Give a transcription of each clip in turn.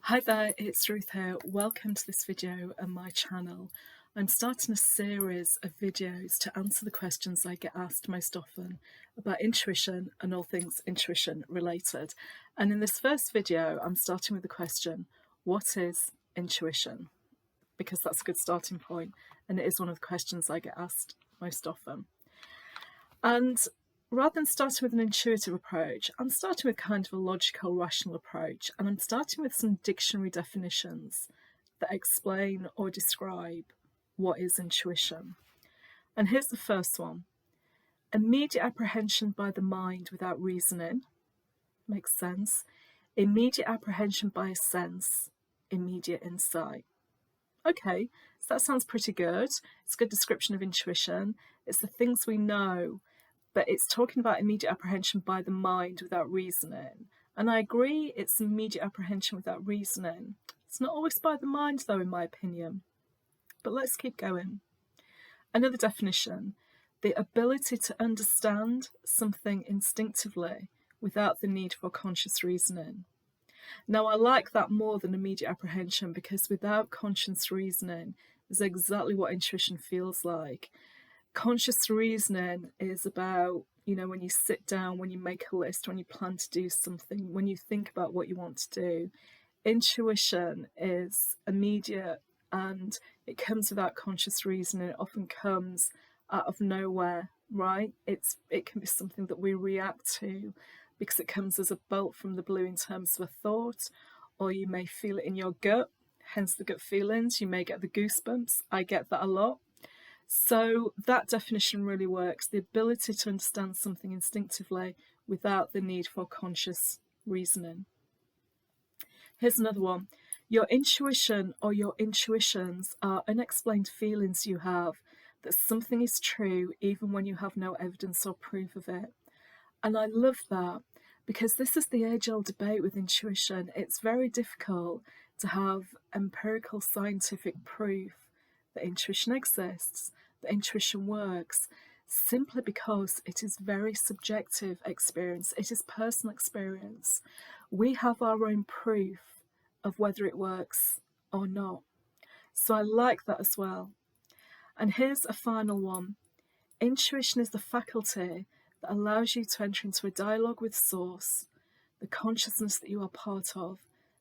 Hi there, it's Ruth here. Welcome to this video and my channel. I'm starting a series of videos to answer the questions I get asked most often about intuition and all things intuition related. And in this first video, I'm starting with the question, what is intuition? Because that's a good starting point, and it is one of the questions I get asked most often. And rather than starting with an intuitive approach, I'm starting with kind of a logical, rational approach, and I'm starting with some dictionary definitions that explain or describe what is intuition. And here's the first one. Immediate apprehension by the mind without reasoning. Makes sense. Immediate apprehension by a sense. Immediate insight. Okay, so that sounds pretty good. It's a good description of intuition. It's the things we know, but it's talking about immediate apprehension by the mind without reasoning. And I agree, it's immediate apprehension without reasoning. It's not always by the mind, though, in my opinion. But let's keep going. Another definition, the ability to understand something instinctively without the need for conscious reasoning. Now, I like that more than immediate apprehension, because without conscious reasoning is exactly what intuition feels like. Conscious reasoning is about, when you sit down, when you make a list, when you plan to do something, when you think about what you want to do. Intuition is immediate and it comes without conscious reasoning. It often comes out of nowhere, right? It can be something that we react to because it comes as a bolt from the blue in terms of a thought, or you may feel it in your gut, hence the gut feelings. You may get the goosebumps. I get that a lot. So that definition really works, the ability to understand something instinctively without the need for conscious reasoning. Here's another one. Your intuition or your intuitions are unexplained feelings you have that something is true even when you have no evidence or proof of it. And I love that, because this is the age-old debate with intuition. It's very difficult to have empirical scientific proof that intuition exists, that intuition works, simply because it is very subjective experience. It is personal experience. We have our own proof of whether it works or not. So I like that as well. And here's a final one. Intuition is the faculty that allows you to enter into a dialogue with Source, the consciousness that you are part of,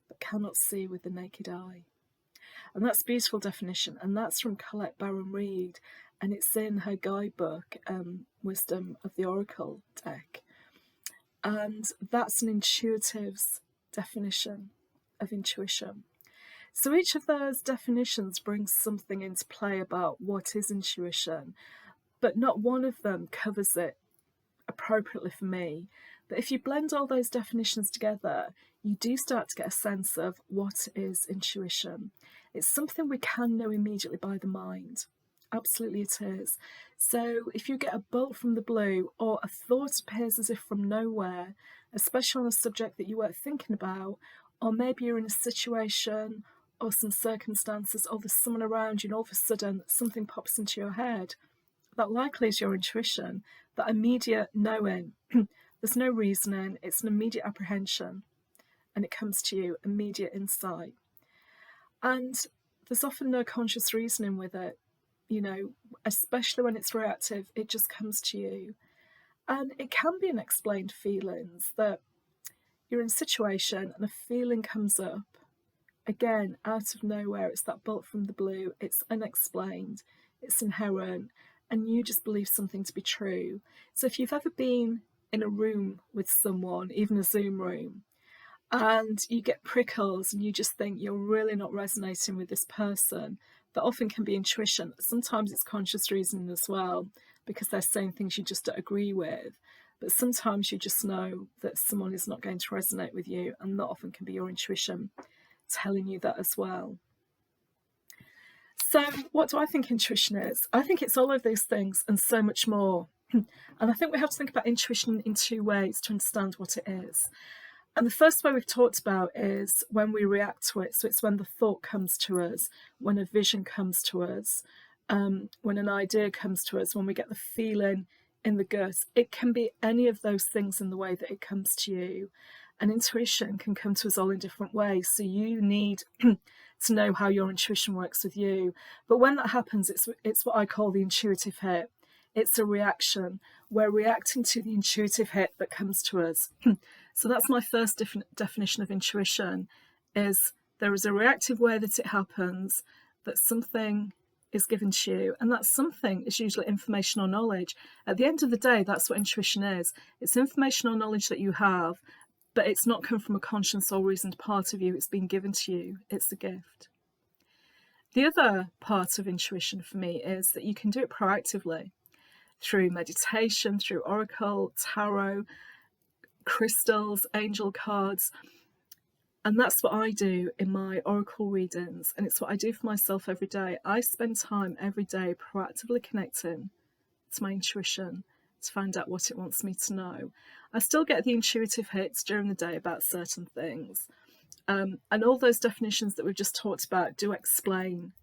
but cannot see with the naked eye. And that's a beautiful definition, and that's from Colette Baron-Reid, and it's in her guidebook, Wisdom of the Oracle deck. And that's an intuitive's definition of intuition. So each of those definitions brings something into play about what is intuition, but not one of them covers it appropriately for me. But if you blend all those definitions together, you do start to get a sense of what is intuition. It's something we can know immediately by the mind. Absolutely it is. So if you get a bolt from the blue, or a thought appears as if from nowhere, especially on a subject that you weren't thinking about, or maybe you're in a situation or some circumstances, or there's someone around you and all of a sudden something pops into your head, that likely is your intuition, that immediate knowing. There's no reasoning, it's an immediate apprehension, and it comes to you, immediate insight. And there's often no conscious reasoning with it, especially when it's reactive, it just comes to you. And it can be unexplained feelings, that you're in a situation and a feeling comes up, again, out of nowhere. It's that bolt from the blue, it's unexplained, it's inherent, and you just believe something to be true. So if you've ever been in a room with someone, even a Zoom room, and you get prickles and you just think you're really not resonating with this person, that often can be intuition. Sometimes it's conscious reasoning as well, because they're saying things you just don't agree with. But sometimes you just know that someone is not going to resonate with you, and that often can be your intuition telling you that as well. So what do I think intuition is? I think it's all of these things and so much more. And I think we have to think about intuition in two ways to understand what it is. And the first way we've talked about is when we react to it. So it's when the thought comes to us, when a vision comes to us, when an idea comes to us, when we get the feeling in the gut. It can be any of those things in the way that it comes to you. And intuition can come to us all in different ways. So you need to know how your intuition works with you. But when that happens, it's what I call the intuitive hit. It's a reaction. We're reacting to the intuitive hit that comes to us. So that's my first definition of intuition, is there is a reactive way that it happens, that something is given to you, and that something is usually information or knowledge. At the end of the day, that's what intuition is. It's information or knowledge that you have, but it's not come from a conscious or reasoned part of you. It's been given to you. It's a gift. The other part of intuition for me is that you can do it proactively through meditation, through oracle, tarot, crystals, angel cards. And that's what I do in my oracle readings, and it's what I do for myself every day. I spend time every day proactively connecting to my intuition to find out what it wants me to know. I still get the intuitive hits during the day about certain things. And all those definitions that we've just talked about do explain,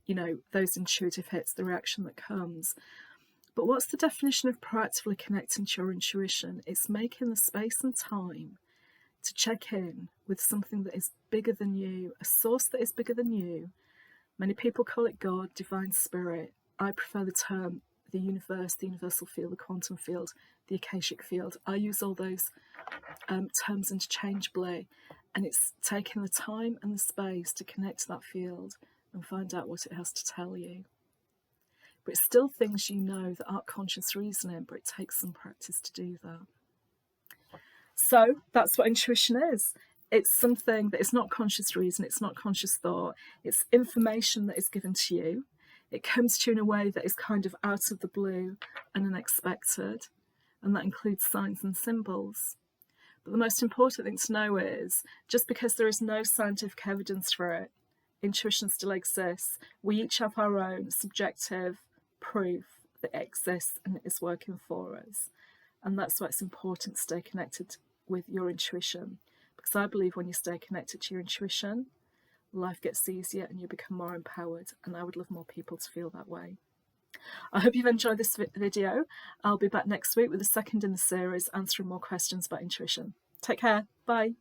those intuitive hits, the reaction that comes. But what's the definition of proactively connecting to your intuition? It's making the space and time to check in with something that is bigger than you, a source that is bigger than you. Many people call it God, divine spirit. I prefer the term the universe, the universal field, the quantum field, the akashic field. I use all those terms interchangeably, and it's taking the time and the space to connect to that field and find out what it has to tell you. But it's still things that aren't conscious reasoning, but it takes some practice to do that. So that's what intuition is. It's something that is not conscious reason, it's not conscious thought, it's information that is given to you. It comes to you in a way that is kind of out of the blue and unexpected, and that includes signs and symbols. But the most important thing to know is, just because there is no scientific evidence for it, intuition still exists. We each have our own subjective proof that it exists and it is working for us. And that's why it's important to stay connected with your intuition, because I believe when you stay connected to your intuition, life gets easier and you become more empowered, and I would love more people to feel that way. I hope you've enjoyed this video. I'll be back next week with the second in the series, answering more questions about intuition. Take care. Bye.